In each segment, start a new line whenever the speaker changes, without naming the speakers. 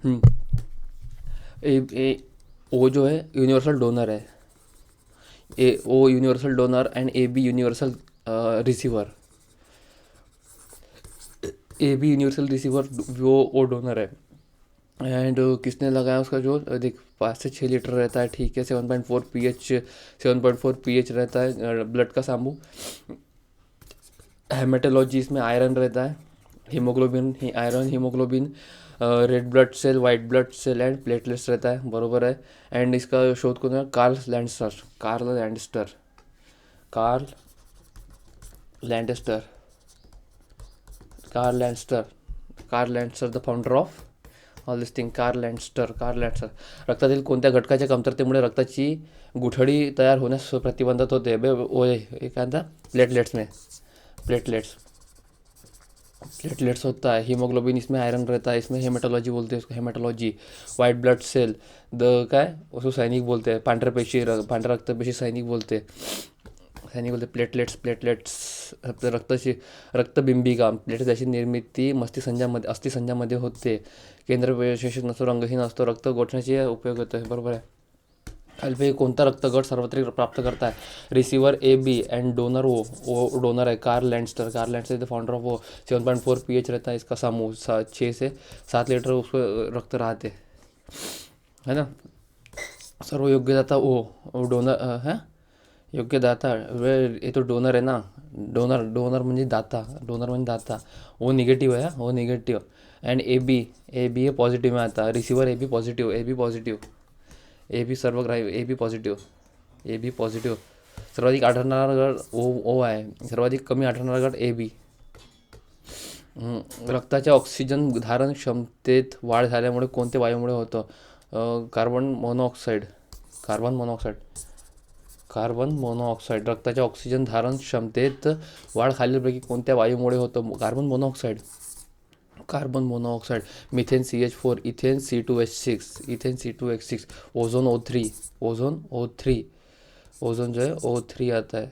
हम्म, ए, ए ओ जो है यूनिवर्सल डोनर है, A O universal donor and A B universal receiver. A B universal receiver वो डोनर है। एंड किसने लगाया उसका जो देख 5 से 6 लीटर रहता है, ठीक है। 7.4 pH, 7.4 pH रहता है ब्लड का सामू। हेमेटोलॉजी इसमें आयरन रहता है, haemoglobin iron haemoglobin, red blood cell, white blood cell and platelets रहता है, बरोबर है। एंड इसका शोध कौन है? Karl Landsteiner, Karl Landsteiner, Karl Landsteiner, Karl Landsteiner, Karl Landsteiner the founder of all this thing, Karl Landsteiner, Karl Landsteiner. रक्तातील कोणत्या घटकाच्या कमतरतेमुळे रक्ताची गुठळी तयार होण्यास प्रतिबंधित होते? काय म्हणतात? प्लेटलेट्स में, प्लेटलेट्स, प्लेटलेट्स होता है। हीमोग्लोबिन इसमें आयरन रहता है, इसमें हेमेटोलॉजी बोलते हैं उसको, हेमेटोलॉजी। वाइट ब्लड सेल द काय उसको सैनिक बोलते हैं, पांढऱ्या पेशी, पांढऱ्या रक्तपेशी सैनिक बोलते हैं, सैनिक बोलते। प्लेटलेट्स, प्लेटलेट्स रक्ताची रक्तबिंबिका, प्लेटलेट याची निर्मिती मस्तिसंजामध्ये अस्थिसंजामध्ये होते। केंद्र विशेष नसतो, रंगहीन असतो, रक्त गोठण्याचे उपयोग होतो आहे, बरोबर आहे। खालीपैकी कोणता रक्तगट सार्वत्रिक प्राप्त करता है? Receiver A B and donor O donor है Karl Landsteiner, Karl Landsteiner the founder of O. 7.4 pH रहता है इसका समूह, 6 से 7 लीटर उसको रक्त रहते है ना। सर्व योग्यदाता ओ डोनर है, योग्यदाता ये तो डोनर है ना, डोनर डोनर म्हणजे दाता, डोनर म्हणजे दाता। ओ निगेटिव्ह है, O negative. And A B positive में आता, receiver A B positive, A B positive, A B सर्वग्राही, A B positive, A B positive. सर्वाधिक आढळणारा गट ओ आहे, सर्वाधिक कमी आढळणारा गट ए बी। रक्ताच्या ऑक्सिजन धारण क्षमतेत वाढ झाल्यामुळे कोणत्या वायूमुळे होतं? Carbon monoxide, carbon monoxide, carbon monoxide. रक्ताच्या ऑक्सिजन धारण क्षमतेत वाढ खालीलपैकी कोणत्या वायूमुळे होतं? Carbon monoxide, carbon monoxide. Methane CH4, ethane C2H6, ethane C2H6, ozone O3, ozone O3, ozone जो है O3 आता है।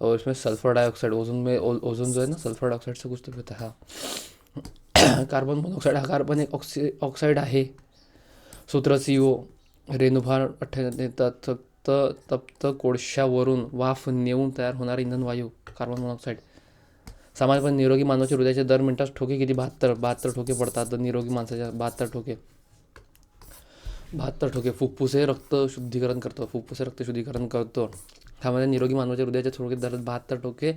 और इसमें सल्फर डाइऑक्साइड, ओजोन में ओजोन जो है ना सल्फर डाइऑक्साइड से कुछ तो होता है, हाँ। कार्बन मोनोऑक्साइड हा कार्बन एक ऑक्साइड आहे। सूत्र CO, रेणुभार देतात, तप्त कोळशावरून वाफ नेऊन तयार होणारा इंधन वायू, कार्बन मोनॉक्साईड। सामान्यपणे निरोगी मानवाच्या हृदयाचे दर मिनिटास ठोके किती? 72 ठोके पडतात। तर निरोगी माणसाच्या 72 ठोके, 72 ठोके। फुफ्फुसे रक्त शुद्धीकरण करतो, फुफ्फुसे रक्त शुद्धीकरण करतो। त्यामध्ये निरोगी मानवाच्या हृदयाच्या ठोके दर 72 ठोके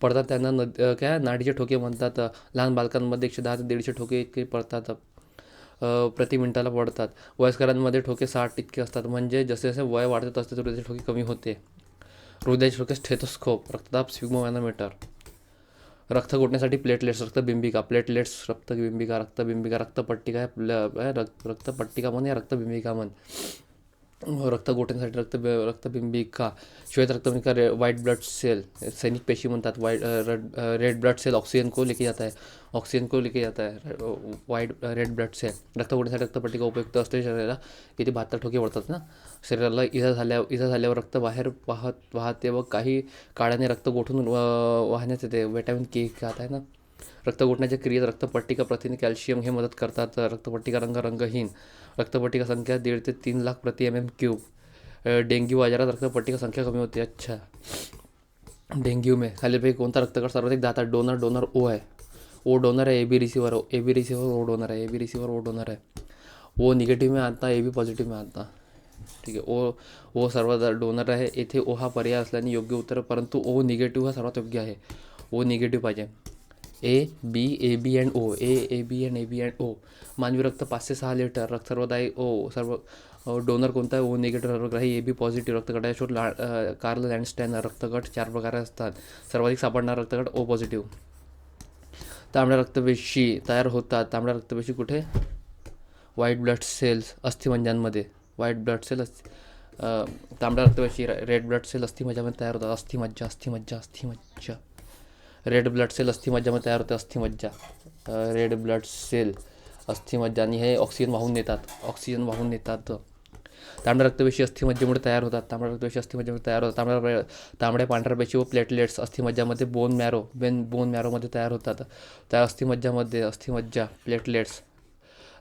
पडतात, त्यांना काय नाडीचे ठोके म्हणतात। लहान बालकांमध्ये 110 ते 150 ठोके इतके पडतात, प्रति मिनिटाला पडतात। वयस्करांमध्ये ठोके 60 इतके असतात, म्हणजे जसे जसे वय वाढत असते हृदयाचे ठोके कमी होते। हृदयाचे ठोके स्टेथोस्कोप, रक्तदाब स्पिग्मोमॅनोमीटर। रक्त गोठण्यासाठी प्लेटलेट्स, रक्तबिंबिका, प्लेटलेट्स, रक्तबिंबिका, रक्तबिंबिका, रक्तपट्टिका, रक्तपट्टिका म्हण या रक्तबिंबिका म्हण। रक्त गोठण्यासाठी रक्तबिंबिका, श्वेत रक्तबिंबिका, वाइट ब्लड सेल, सैनिक पेशी म्हणतात। रेड ब्लड सेल ऑक्सीजन को लेके जाता है, ऑक्सीजन को लेके जाता है रेड ब्लड सेल। रक्त गोठण्यासाठी रक्तपट्टिका उपयुक्त असते शरीराला, किती 72 ठोके पडतात ना। शरीराला इजा झाल्यावर रक्त बाहेर वाहते व काही काळाने रक्त गोठून वाहण्यात येते। विटॅमिन के खात आहे ना। रक्त गोठण्याच्या क्रियेत रक्तपट्टिका, प्रथिने, कॅल्शियम हे मदत करतात। रक्तपट्टिका रंगहीन, रक्तपट्टिका संख्या 1.5 ते 3 लाख प्रति MM3। डेंग्यू आजारात रक्तपट्टिका संख्या कमी होते, अच्छा। डेंग्यू में खालीलपैकी कोणता रक्तगट सर्वाधिक दाता? डोनर, डोनर ओ है, ओ डोनर है। A B receiver, A B receiver O donor है, A B receiver O donor है। ओ निगेटिव्ह में आता, ए बी पॉझिटिव्ह में आता, ठीक आहे। ओ सर्व डोनर आहे, येथे ओ हा पर्याय असल्याने योग्य उत्तर, परंतु ओ निगेटिव्ह हा सर्वात योग्य आहे। ओ निगेटिव्ह पाहिजे। A B and O, A B and O. मानवी रक्त 5 से 6 लिटर, रक्त सर्वदायी ओ, सर्व डोनर कोणता आहे? O negative सर्वग्राही, A B positive. रक्तगटाचे शोध कार्ल लँडस्टाईनर। रक्तगट 4 प्रकारे असतात, सर्वाधिक सापडणारा रक्तगट ओ पॉझिटिव्ह। तांबड्या रक्तपेशी तयार होतात, तांबड्या रक्तपेशी कुठे? व्हाईट ब्लड सेल्स, अस्थिमज्जांमध्ये, व्हाईट ब्लड सेल तांबड्या रक्तपेशी, रेड ब्लड सेल अस्थिमज्जामध्ये तयार होतात, अस्थिमज्जा, अस्थिमज्जा, अस्थिमज्जा। रेड ब्लड सेल अस्थिमज्जामध्ये तयार होते, अस्थिमज्जा, रेड ब्लड सेल अस्थिमज्जा। आणि हे ऑक्सिजन वाहून नेतात, ऑक्सिजन वाहून नेतात। तांबड्या रक्तपेशी अस्थिमज्जेमुळे तयार होतात, तांबड्या रक्तपेशी अस्थिमज्जेमुळे तयार होतात। तांबड्या पांढऱ्या पेशी व प्लेटलेट्स अस्थिमज्जामध्ये बोन मॅरोमध्ये तयार होतात, त्या अस्थिमज्जामध्ये, अस्थिमज्जा, platelets.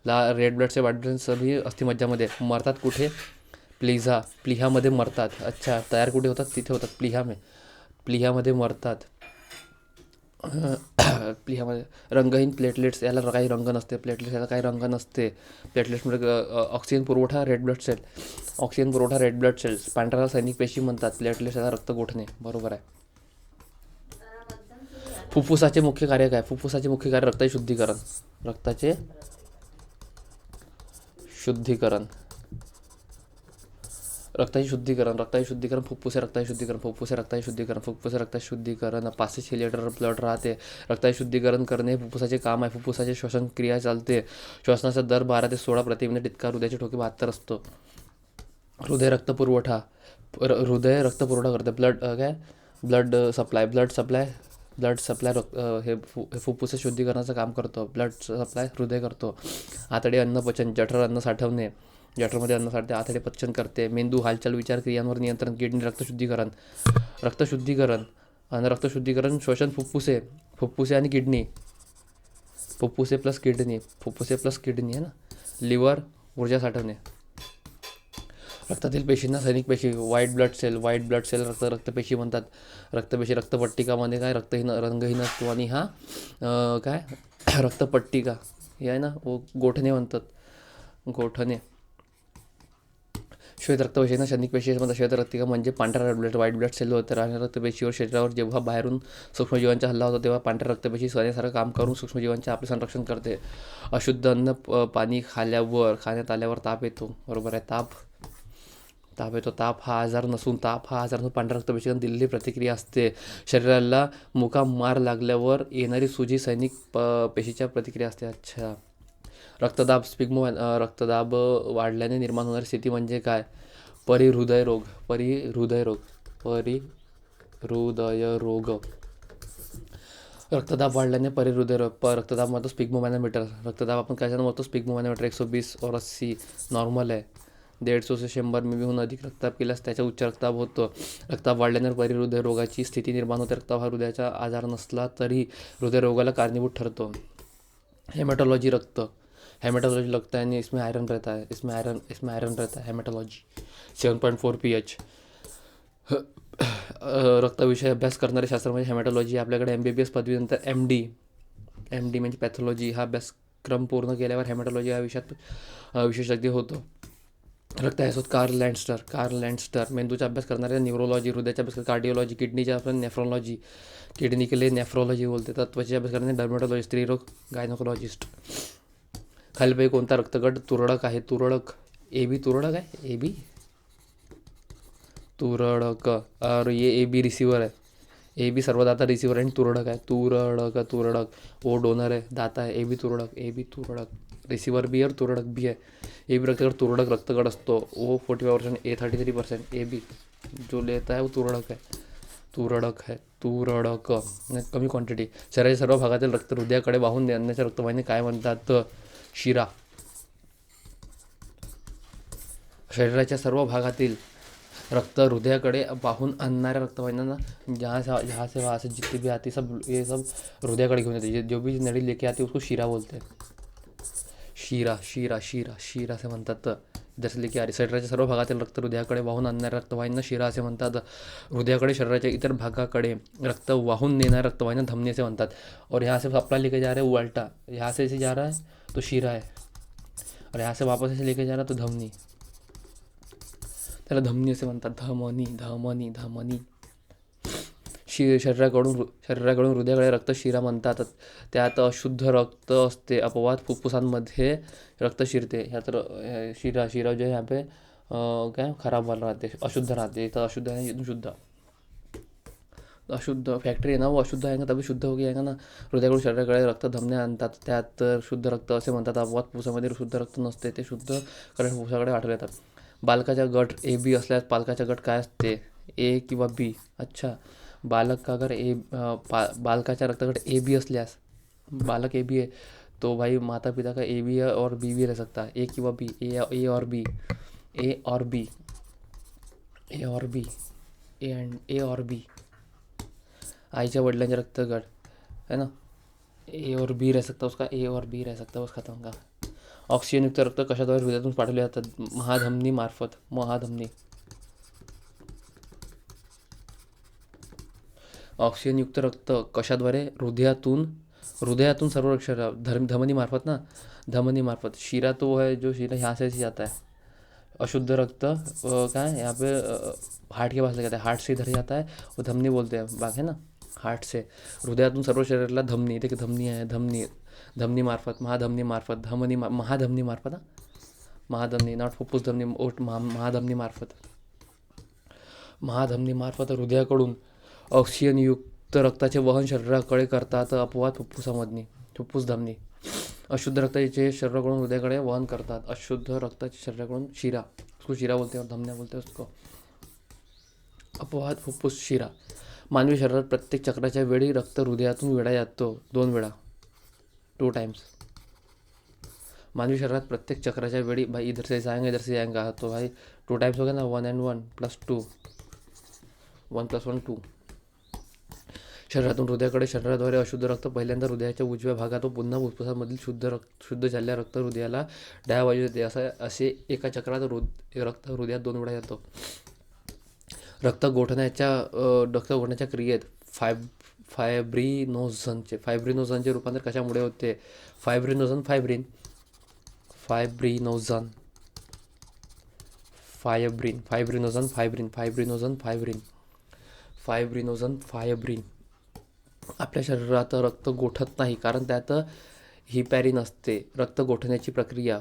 Red blood cell white blood cell सभी अस्थिमज्जामध्ये मरतात. कुठे? प्लीहामध्ये मरतात. अच्छा, तयार कुठे होतात? तिथे होतात प्लीहामध्ये मरतात. प्लीहामध्ये रंगहीन प्लेटलेट्स, याला काही रंग नसते. प्लेटलेट्स याला काही रंग नसते. प्लेटलेट्समध्ये ऑक्सिजन पुरवठा रेड ब्लड सेल्स. पांढऱ्याला सैनिक पेशी म्हणतात. प्लेटलेट्स याला रक्त गोठणे. बरोबर आहे. फुफ्फुसाचे मुख्य कार्य काय? फुफ्फुसाचे मुख्य कार्य रक्ताचे शुद्धीकरण. रक्ताचे शुद्धीकरण फुफ्फुसे रक्ताचे शुद्धीकरण 500 लिटर ब्लड राहते. रक्ताचे शुद्धीकरण करणे हे फुफ्फुसाचे काम आहे. फुफ्फुसाचे श्वसन क्रिया चालते. श्वसनाचा दर 12 ते 16 प्रति मिनिट इतका. हृदयाचे ठोके 72 असतो. हृदय रक्तपुरवठा करते. ब्लड सप्लाय हे फुफ्फुस शुद्धीकरणाचं काम करतो. ब्लड सप्लाय हृदय करतो. आतडे अन्नपचन, जठर अन्न साठवणे, जठरमध्ये अन्न साठते. आतडे पचन करते. मेंदू हालचाल विचार क्रियांवर नियंत्रण. किडनी रक्तशुद्धीकरण श्वसन फुफ्फुसे आणि किडनी. फुफ्फुसे प्लस किडनी आहे ना. लिव्हर ऊर्जा साठवणे. रक्तातील पेशींना सैनिक पेशी, व्हाईट ब्लड सेल रक्तपेशी म्हणतात. रक्तपट्टिकामध्ये काय रंगहीन असतो. आणि हा काय रक्तपट्टिका हे आहे ना, गोठणे म्हणतात. श्वेत रक्तपेशींना सैनिक पेशी म्हणतात. श्वेत रक्तिका म्हणजे पांढऱ्या व्हाईट ब्लड सेल होते. राहणाऱ्या रक्तपेशीवर शरीरावर जेव्हा बाहेरून सूक्ष्मजीवांचा हल्ला होतो तेव्हा पांढऱ्या रक्तपेशी सोन्यासारखं काम करून सूक्ष्मजीवांचे आपले संरक्षण करते. अशुद्ध अन्न पाणी खाण्यात आल्यावर ताप येतो. बरोबर आहे. ताप हा आजार नसून पांढऱ्या रक्तपेशींना दिलेली प्रतिक्रिया असते. शरीराला मुका मार लागल्यावर येणारी सुजी सैनिक पेशीच्या प्रतिक्रिया असते. अच्छा. रक्तदाब वाढल्याने निर्माण होणारी स्थिती म्हणजे काय? परिहृदयरोग. रक्तदाब वाढल्याने रक्तदाब म्हणतो स्पिग्मोमॅनोमीटर. रक्तदाब आपण कशाने मोजतो? स्पिग्मोमॅनोमीटर. 120 और 80 नॉर्मल आहे. 150 से 100 मिलीहून अधिक रक्तदाब केल्यास त्याचा उच्च रक्तदाब होतो. रक्तदाब वाढल्याने परिहृदयरोगाची स्थिती निर्माण होते. रक्तदाब हा हृदयाचा आजार नसला तरी हृदयरोगाला कारणीभूत ठरतो. हेमॅटॉलॉजी रक्त यानी इसमें आयरन रहता है. हेमॅटॉलॉजी 7.4 pH. रक्ताविषयी अभ्यास करणारे शास्त्र म्हणजे हेमॅटॉलॉजी. आपल्याकडे MBBS पदवीनंतर MD म्हणजे पॅथॉलॉजी हा अभ्यासक्रम पूर्ण केल्यावर हेमॅटॉलॉजी या विषयात विशेषज्ञ होतो. रक्त असोत कार्ल लँडस्टर. मेंदूचा अभ्यास करणारे न्यूरोलॉजी. हृदयाचा अभ्यास कार्डिओलॉजी. किडनीचा अभ्यास नेफ्रोलॉजी. किडनी के लिए नेफ्रोलॉजी बोलते. त्वचेचा अभ्यास करणारे डर्मेटोलॉजी. स्त्रीरोग गायनोकोलॉजिस्ट. खालीलपैकी कोणता रक्तगट तुरळक आहे? AB तुरळक आहे. AB तुरळक. और ये AB रिसीवर आहे. AB सर्वदाता रिसीवर आणि तुरळक आहे. तुरळक. ओ डोनर आहे, दाता आहे. AB तुरळक. रिसीवर बी और तुरळक बी आहे. AB रक्तगट तुरळक रक्तगट असतो. O 45%, A 33%. AB जो लेता है वो तुरळक है. कमी क्वांटिटी. शरीराच्या सर्व भागातील रक्त हृदयाकडे वाहून नेण्याच्या रक्तवाहिनी काय म्हणतात? शिरा. शरीराच्या सर्व भागातील रक्त हृदयाकडे वाहून आणणाऱ्या रक्तवाहिन्यांना जहाँ से वहाँ से जितनी भी आती ये सब हृदयाकडे घेऊन येते. जो भी नळी लेके आती उसको शिरा बोलते हैं. शिरा असे म्हणतात. जसे लेके आली. शरीराच्या सर्व भागातील रक्त हृदयाकडे वाहून आणणाऱ्या रक्तवाहिन्यांना शिरा असे म्हणतात. हृदयाकडे शरीराच्या इतर भागाकडे रक्त वाहून नेणाऱ्या रक्तवाहिन्यांना धमनी असे म्हणतात. और यहाँ से सप्लाई लेके जा रहे हैं उल्टा. यहाँ से जा रहा है तो शिरा है और यहाँ से वापस ऐसे लेके जा रहा तो धमनी. त्याला धमनी असे म्हणतात. धमनी. शरीराकडून हृदयाकडे रक्त शिरा म्हणतात. त्यात अशुद्ध रक्त असते. अपवाद फुफ्फुसांमध्ये रक्त शिरते. ह्यात शिरा जो आहे यहाँ पे काय खराब वाला राहते, अशुद्ध राहते. इथं अशुद्ध आहे, इथून शुद्ध. अशुद्ध फॅक्टरी आहे ना, वो अशुद्ध आहे तभी शुद्ध हो गया ना. हृदयाकडून शरीराकडे रक्त धमन्या आणतात. त्यात शुद्ध रक्त असे म्हणतात. अपवाद फुफ्फुसामध्ये शुद्ध रक्त नसते. ते शुद्ध कारण फुफ्फुसाकडे आढळून येतात. बालकाचा गट AB असल्यास पालकाचा गट काय असते? A किंवा B. अच्छा. बालक का अगर बालकाचा रक्तगट AB असल्यास बालक AB है तो भाई माता पिता का AB और B भी रह सकता है. A किंवा B. A और B. A और B. आईच्या वडिलांचे रक्तगट है ना, A और B रह सकता है उसका. A और B रह सकता है उसका खत्म का. ऑक्सिजनयुक्त रक्त कशाद्वारे हृदयातून पाठवले जातात? महाधमनी मार्फत. महाधमनी. ऑक्सिजनयुक्त रक्त कशाद्वारे? हृदयातून सर्व धमनी मार्फत ना, धमनी मार्फत. शीरा तो है जो शीरा यहाँ से जाता है. अशुद्ध रक्त क्या यहाँ पे हार्ट के पास लगा है, हार्ट से इधर जाता है, वो धमनी बोलते हैं बाग है ना, हार्ट से. हृदयातून सर्व शरीराला धमनी, देखिए धमनी आहे, धमनी मार्फत, महाधमनी मार्फत, महाधमनी मार्फत हा, महाधमनी, नॉट फुफ्फुस धमनी, महाधमनी मार्फत. महाधमनी मार्फत हृदयाकडून ऑक्सिजनयुक्त रक्ताचे वहन शरीराकडे करतात अपवाद फुफ्फुस धमनी. अशुद्ध रक्ताचे शरीराकडून हृदयाकडे वहन करतात. अशुद्ध रक्ताचे शरीराकडून शिरा, उसको शिरा बोलते हैं और धमनिया बोलते हैं उसको. अपवाद फुफ्फुस शिरा. मानवी शरीरात प्रत्येक चक्राच्या वेळी रक्त हृदयातून वेढा जातो 2 वेळा, 2 टाइम्स. मानवी शरीरात प्रत्येक चक्राच्या वेळी, भाई इधर से जाएंगा तो भाई 2 टाइम्स हो गया ना, 1 and 1 + 2, 1 + 1 2. शरीरातून हृदयाकडे शरीराद्वारे अशुद्ध रक्त पहिल्यांदा हृदयाच्या उजव्या भागात व पुन्हा फुफ्फुसामधील शुद्ध झालेल्या रक्त हृदयाला डाव्या बाजूस येते. असे एका चक्रात रक्त हृदयात 2 वेळा जातो. रक्त गोठण्याच्या क्रियेत फायब्रिनोजनचे रूपांतर कशामुळे होते? फायब्रिनोजन, फायब्रिन, आपल्या शरीरात रक्त गोठत नाही कारण त्यात हिपॅरिन असते. रक्त गोठण्याची प्रक्रिया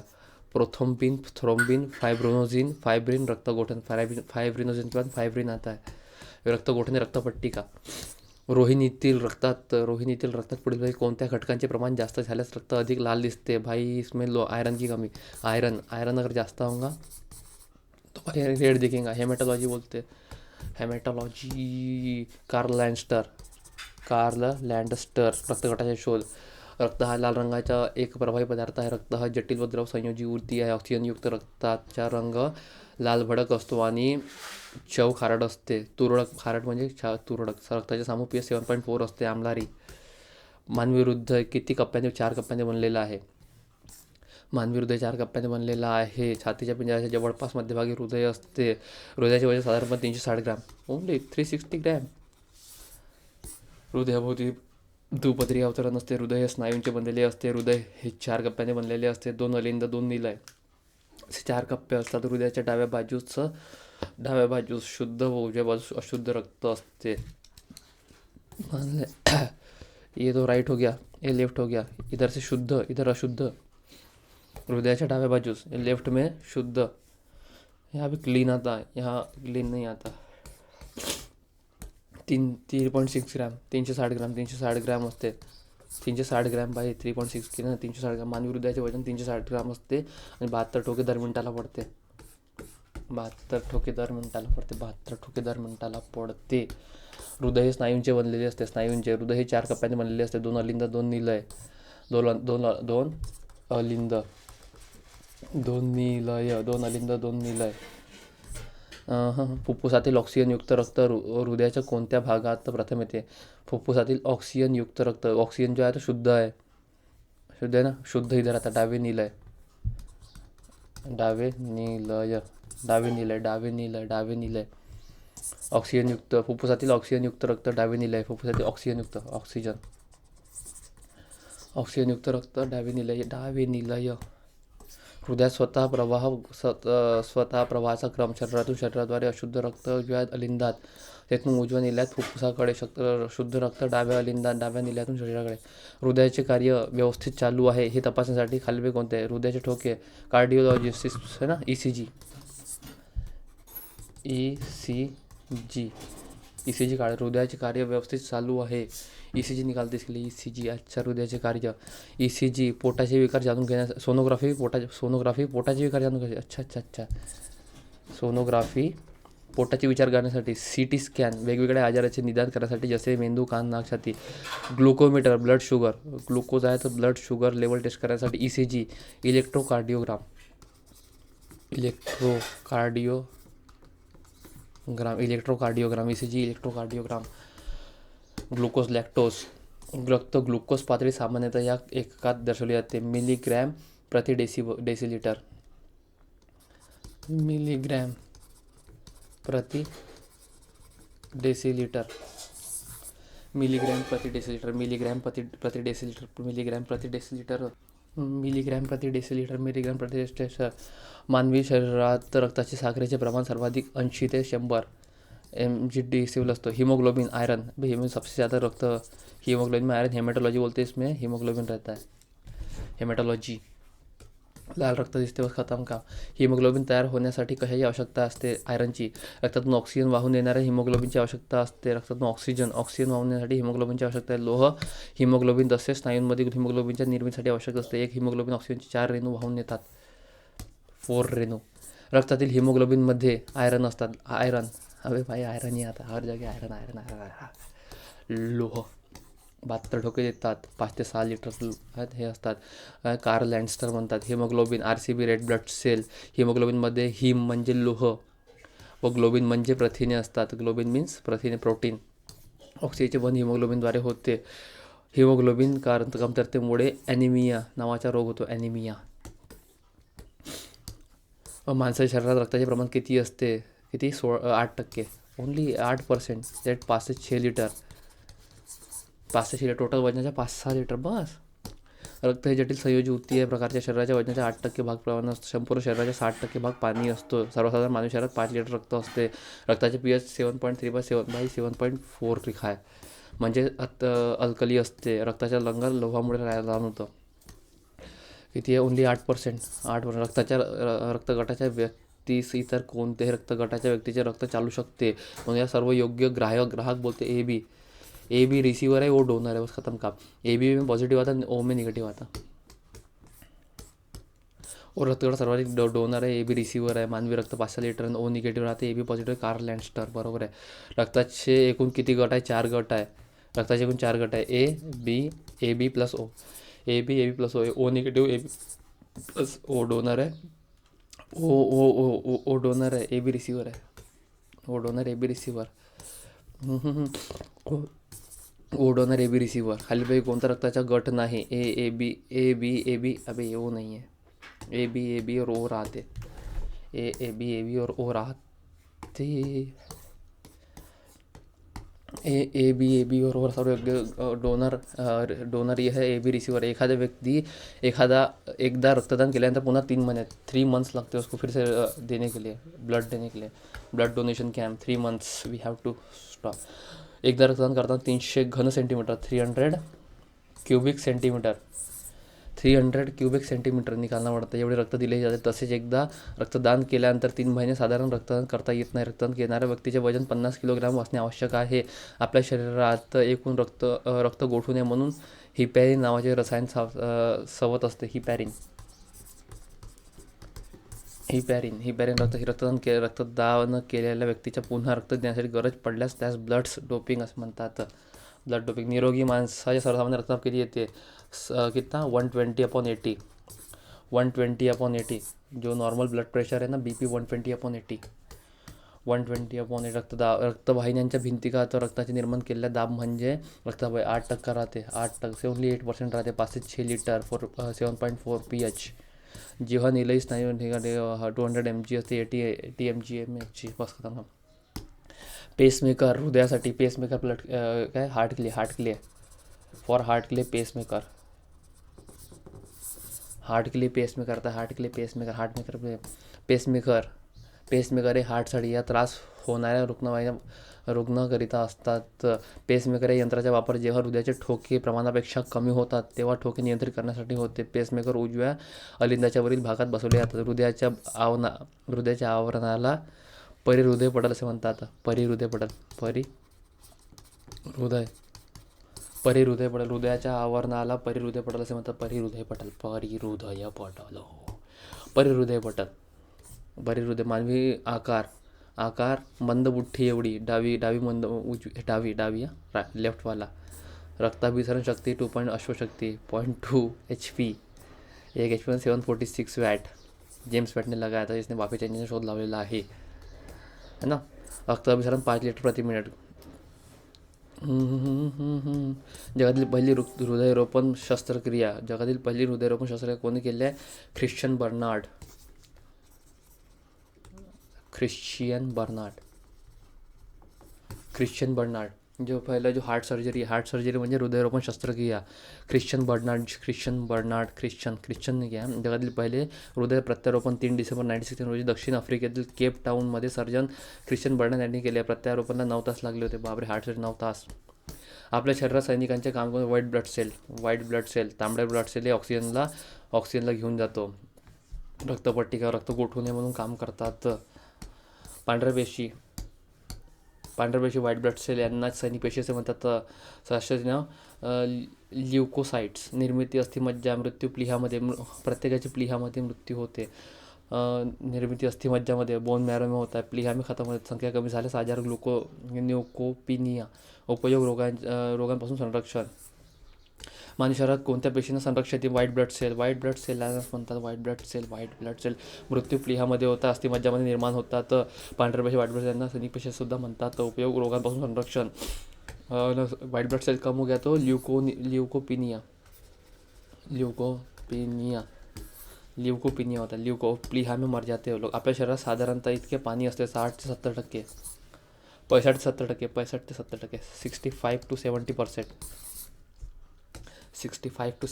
प्रोथ्रोम्बिन, थ्रोम्बिन, फायब्रिन रक्त गोठन, फायब्रिनोजन के बाद फायब्रिन आता है. रक्त गोठणे, रक्तपट्टिका. रोहिणीतील रक्तात पुढील कोणत्या घटकांचे प्रमाण जास्त झाल्यास रक्त अधिक लाल दिसते? भाई इसमें आयरन की कमी. आयरन अगर जास्त होगा तो भाई रेड दिखेगा. हेमेटोलॉजी बोलते, हेमेटोलॉजी. कार्ल लँडस्टर. रक्तगटाचे शोध. रक्त हा लाल रंगाचा एक प्रभावी पदार्थ आहे. रक्त हा जटिल व द्रव संयोजी ऊर्ती आहे. ऑक्सिजनयुक्त रक्ताचा रंग लाल भडक असतो आणि चव खारट असते. खारट म्हणजे तुरळक. रक्ताचे सामू pH 7.4 असते. आम्लारी. मानवी हृदय किती कप्प्यांनी? 4 कप्प्यांनी बनलेला आहे. मानवी हृदय 4 कप्प्यांनी बनलेला आहे. छातीच्या पिंजऱ्याच्या जवळपास मध्यभागी हृदय असते. हृदयाचे वजन साधारणपणे 360 ग्रॅम, ओनली 360 ग्रॅम. हृदयाभोवती दुपदरी अवतरण असते. हृदय हे स्नायूंचे बनलेले असते. हृदय हे 4 कप्प्याने बनलेले असते. 2 अलिंद, 2 निलय असे 4 कप्पे असतात. हृदयाच्या डाव्या बाजूस शुद्ध व उजव्या बाजूस अशुद्ध रक्त असते. ये तो राइट हो गया, ये लेफ्ट हो गया. इधर से शुद्ध, इधर अशुद्ध. हृदयाच्या डाव्या बाजूस लेफ्ट में शुद्ध. यहाँ भी क्लीन आता है, यहाँ क्लीन नहीं आता. 3.6 ग्रॅम, 360 ग्रॅम असते. 360 ग्रॅम बाय 3.6 किलो, 360 ग्रॅम. मानवी हृदयाचे वजन 360 ग्रॅम असते आणि 72 ठोके दर मिनिटाला पडते. 72 ठोके दर मिनिटाला पडते. हृदय हे स्नायूंचे बनलेले असते. हृदय हे 4 कप्प्यांनी बनलेले असते. 2 अलिंद, 2 निलय. 2 अलिंद, 2 निलय. फुफ्फुसातील ऑक्सिजनयुक्त रक्त हृदयाच्या कोणत्या भागात प्रथम येते? फुफ्फुसातील ऑक्सिजनयुक्त रक्त, ऑक्सिजन जो आहे तो शुद्ध आहे ना, शुद्ध इधर आता डावे निलय. ऑक्सिजनयुक्त फुफ्फुसातील ऑक्सिजनयुक्त रक्त डावे निलय. फुफ्फुसातील ऑक्सिजनयुक्त रक्त डावे निलय. हृदयात स्वतः प्रवाहाचा क्रम. शरीराद्वारे अशुद्ध रक्त उजव्या अलिंदात, त्यातून उजव्या निलयात फुफ्फुसाकडे. शुद्ध रक्त डाव्या अलिंदात, डाव्या निलयातून शरीराकडे. हृदयाचे कार्य व्यवस्थित चालू आहे हे तपासण्यासाठी खालीलपैकी कोणते आहे? हृदयाचे ठोके, कार्डिओलॉजिस्ट है ना, ECG हृदयाचे कार्य व्यवस्थित चालू आहे. ECG निकालते इसके लिए. ECG अच्छा. हृदयाचे कार्य. ECG पोटाचे विकार जाणून घेण्यास. सोनोग्राफी पोटाचे विकार जाणून घ्यायचे. अच्छा. सोनोग्राफी पोटाचे विचार करण्यासाठी. CT स्कॅन वेगवेगळ्या आजाराचे निदान करण्यासाठी जसे मेंदू, कान, नाक, छाती. ग्लुकोमीटर ब्लड शुगर, ग्लुकोज आहे तर ब्लड शुगर लेवल टेस्ट करण्यासाठी. ECG electrocardiogram. ECG electrocardiogram. Glucose, lactose. Glucose पातळी सामान्यतः या एककात दर्शवली जाते. मिलीग्रॅम प्रति डेसीलीटर, मिलीग्राम प्रति डेसीलीटर, मिलीग्राम प्रति डेसीलीटर, मिलीग्राम प्रति डेसीलीटर, मिलीग्राम प्रति डेसीलीटर, मिलीग्राम प्रति डेसीलीटर, मिलीग्राम प्रति डेसीलीटर. मानवी शरीरात रक्ताचे साखरेचे प्रमाण सर्वाधिक 80 ते 100 mg/dL असतो. हीमोग्लोबिन, आयरन, भाई सबसे ज़्यादा रक्त हीमोग्लोबिन में आयरन, हेमेटोलॉजी बोलते हैं, इसमें हीमोग्लोबिन रहता है. हेमेटोलॉजी, लाल रक्त दिसते बस खतम काम. हिमोग्लोबिन तयार होण्यासाठी कशाची आवश्यकता असते? आयरनची. रक्तातून ऑक्सिजन वाहून नेणाऱ्या हिमोग्लोबिनची आवश्यकता असते. रक्तातून ऑक्सिजन वाहून नेण्यासाठी हिमोग्लोबिनची आवश्यकता आहे. लोह, हिमोग्लोबिन तसेच स्नायूंमधील हिमोग्लोबिनच्या निर्मितीसाठी आवश्यक असते. एक हिमोग्लोबिन ऑक्सिजनचे 4 रेणू वाहून नेतात. 4 रेणू. रक्तातील हिमोग्लोबिनमध्ये आयरन असतात. आयरन, अबे भाई आयरन ही आता हर जगह आयरन आयरन आयरन. लोह 72 ठोके देतात. 5 ते 6 लिटर हे असतात. कार्ल लँडस्टर म्हणतात. Haemoglobin, RCB, red blood cell. हिमोग्लोबिनमध्ये हिम म्हणजे लोह व ग्लोबिन म्हणजे प्रथिने असतात. ग्लोबिन मीन्स प्रथिने, प्रोटीन. ऑक्सिजनचे बंध हिमोग्लोबिनद्वारे होते. हिमोग्लोबिन कमतरतेमुळे ॲनिमिया नावाचा रोग होतो. ॲनिमिया. माणसाच्या शरीरात रक्ताचे प्रमाण किती असते? किती? 8%. ओन्ली 8%. दॅट 5 ते 6 लिटर. 5 ते 6 लिटर. टोटल वजनाच्या 5-6 लिटर बस. रक्त हे जटिल संयोजी प्रकारच्या शरीराच्या वजनाच्या 8% भाग प्रमाण असतो. संपूर्ण शरीराच्या 60% भाग पाणी असतो. सर्वसाधारण मानवी शरीरात 5 लिटर रक्त असते. रक्ताचे pH 7.3/7/7.4 रिखा आहे, म्हणजे अल्कली असते. रक्ताच्या लंगर लोहामुळे लहान होतं. किती आहे? ओन्ली 8%. 8%. रक्तगटाच्या व्यक्तीस इतर कोणत्याही रक्तगटाच्या व्यक्तीचे रक्त चालू शकते. म्हणून या सर्व योग्य ग्राहक बोलते. ए बी रिसीवर है, वो डोनर है, बस खत्म काम. ए बी में पॉजिटिव आता, ओ में निगेटिव आता. और रक्तगट सर्वाधिक डोनर आहे. ए बी रिसीवर आहे. मानवी रक्त 5-6 लिटर आणि ओ निगेटिव्ह राहते. ए बी पॉझिटिव्ह कार्ल लँडस्टर, बरोबर आहे. रक्ताचे एकूण किती गट आहे? 4 गट आहे. रक्ताचे एकूण 4 गट आहे. A B plus O. A B plus O. O negative, A B plus O donor आहे. ओ डोनर आहे. ए बी रिसीवर आहे. O donor, A B receiver. O donor, A B receiver. खालीपैकी कोणता रक्ताचा गट नाही? A B. अबे ओ नाही आहे. ए बी और ओ राहते. ए बी और ओ राहते. ए बी और ओ सर्व डोनर यह है. A B receiver. एखादा व्यक्ती एकदा रक्तदान केल्यानंतर पुन्हा 3 महिने 3 मंथ्स लगते उसको फिर से देने के लिए, ब्लड देने के लिए. Blood donation camp 3 months we have to stop. एकदा रक्तदान करताना 300 घन centimeter 300 cubic centimeter 300 cubic centimeter निकालना पडतं. एवढे रक्त दिले जाते. तसेच एकदा रक्तदान केल्यानंतर 3 महिने साधारण रक्तदान करता येत नाही. रक्तदान घेणाऱ्या व्यक्तीचे वजन 50 किलोग्राम असणे आवश्यक आहे. आपल्या शरीरात एकूण रक्त गोठू नये म्हणून हिपॅरिन नावाचे रसायन सवत असते. हिपॅरिन रक्तदान केलेल्या व्यक्तीच्या पुन्हा रक्त देण्यासाठी गरज पडल्यास त्यास ब्लड डोपिंग असं म्हणतात. Blood doping. निरोगी माणसाच्या सर्वसामान्य रक्तदाब किती येते? कितना? 120/80. 120/80. जो नॉर्मल ब्लड प्रेशर आहे ना, BP 120/80. 120/80. रक्तवाहिन्यांच्या भिंती तर रक्ताचे निर्माण केलेल्या दाब म्हणजे रक्तदाब 8% राहते. 8%. ओन्ली 8% राहते. 5 ते 6 लिटर 7.4 pH. जेव्हा निलयी स्नायू 200 mg असते. 80 mg बस खतम. पेसमेकर. हृदयासाठी पेसमेकर. ब्लड काय? हार्ट के लिए फॉर हार्ट के लिए पेसमेकर. हार्ट के लिए पेसमेकर हे हार्टसाठी या त्रास होणाऱ्या रुग्णाकरिता असतात. पेसमेकर या यंत्राचा वापर जेव्हा हृदयाचे ठोके प्रमाणापेक्षा कमी होतात तेव्हा ठोके नियंत्रित करण्यासाठी होते. पेसमेकर उजव्या अलिंदाच्या वरील भागात बसवले जातात. हृदयाच्या आवरणाला परिहृदयपटल असे म्हणतात. हृदयाच्या आवरणाला परिहृदयपटल असे म्हणतात. परिहृदय. मानवी आकार मंदबुट्ठी एवढी. डावी लेफ्टवाला. रक्ताभिसरण शक्ती 2. अश्वशक्ती 0.2 HP. 1 HP 746 watt. जेम्स वॅटने लगाया था, जिसने वाफेच्या इंजिनचा शोध लावलेला आहे ना. रक्ताभिसरण 5 लिटर प्रति मिनिट. जगातील पहिली हृदयरोपण शस्त्रक्रिया जगातील पहिली हृदयरोपण शस्त्रक्रिया कोणी केली आहे? ख्रिश्चियन बर्नार्ड जो पहिला जो हार्ट सर्जरी म्हणजे हृदयरोपण शस्त्रक्रिया ख्रिश्चन घ्या. जगातील पहिले हृदय प्रत्यारोपण 3 डिसेंबर 1916 रोजी दक्षिण आफ्रिकेतील केप टाऊनमध्ये सर्जन ख्रिश्चियन बर्नार्ड यांनी केले. प्रत्यारोपणाला 9 तास लागले होते. बापरे, हार्ट सर्जरी 9 तास. आपल्या शरीरात सैनिकांचे काम करून व्हाईट ब्लड सेल तांबड्या ब्लड सेल हे ऑक्सिजनला घेऊन जातो. रक्तपट्टी किंवा रक्त गोठू नये म्हणून काम करतात. पांढऱ्या पेशी व्हाईट ब्लड सेल यांना सैनिक पेशी असे म्हणतात. शास्त्रज्ञ ल्युकोसाइट्स निर्मिती अस्थिमज्जा मृत्यू प्लीहामध्ये प्रत्येकाची प्लीहामध्ये मृत्यू होते. निर्मिती अस्थिमज्जामध्ये बोन मॅरोमे होता. प्लीहामी खतम होते. संख्या कमी झाल्यास आजार न्यूकोपिनिया. उपयोग रोगांपासून संरक्षण. मानवी शरीरात कोणत्या पेशींना संरक्षण येते? व्हाईट ब्लड सेल म्हणतात. व्हाईट ब्लड सेल मृत्यू प्लीहामध्ये होता. अस्थिमज्जामध्ये निर्माण होतात. पांढऱ्या पेशी व्हाईट ब्लड सेल यांना सैनिक पेशी सुद्धा म्हणतात. उपयोग रोगांपासून संरक्षण. व्हाईट ब्लड सेल कम हो गया तो ल्युकोपिनिया होता. प्लीहा में मर जाते हो लोग. आपल्या शरीरात साधारणतः इतके पाणी असते 60 ते 70%. 65 ते 70%. 65 to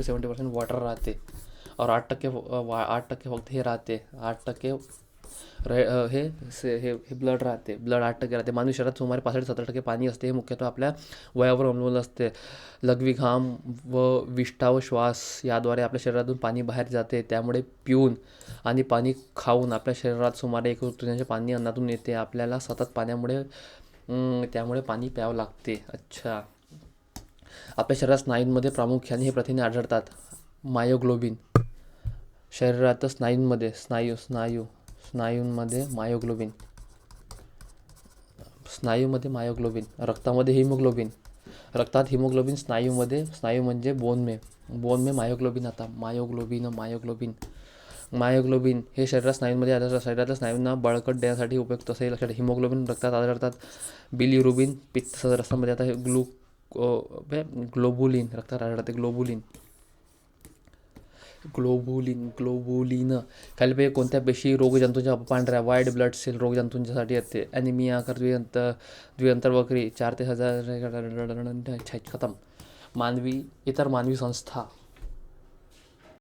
70% वाटर राहते और 8% फक्त हे राहते. 8% हे ब्लड राहते. 8% राहते. मानवी शरीरात सुमारे 65-70% पाणी असते. हे मुख्यतः आपल्या वयावर अवलंबून असते. लघवी घाम व विष्ठा व श्वास याद्वारे आपल्या शरीरातून पाणी बाहेर जाते. त्यामुळे पिऊन आणि पाणी खाऊन आपल्या शरीरात सुमारे 1/3 पाणी अन्नातून येते. आपल्याला सतत त्यामुळे पाणी प्यावं लागते. अच्छा, आपल्या शरीरात स्नायूंमध्ये प्रामुख्याने हे प्रथिने आढळतात. मायोग्लोबिन. शरीरात स्नायूंमध्ये मायोग्लोबिन. रक्तामध्ये हिमोग्लोबिन. रक्तात हिमोग्लोबिन. स्नायू म्हणजे बोन में मायोग्लोबिन आता. मायोग्लोबिन हे शरीरात स्नायूंमध्ये आढळतात. शरीरातल्या स्नायूंना बळकट देण्यासाठी उपयुक्त असे लक्षात. हिमोग्लोबिन रक्तात आढळतात. बिलिरुबिन पित्त रसामध्ये आता. ग्लोबुलिन रक्तात आढळते. ग्लोबुलिन खालील कोणत्या पेशी रोगजंतूंच्या पांढऱ्या व्हाईट ब्लड सेल रोगजंतूंच्यासाठी येते? ॲनिमिया द्विअंतर वक्री 4 ते 1000 खतम. इतर मानवी संस्था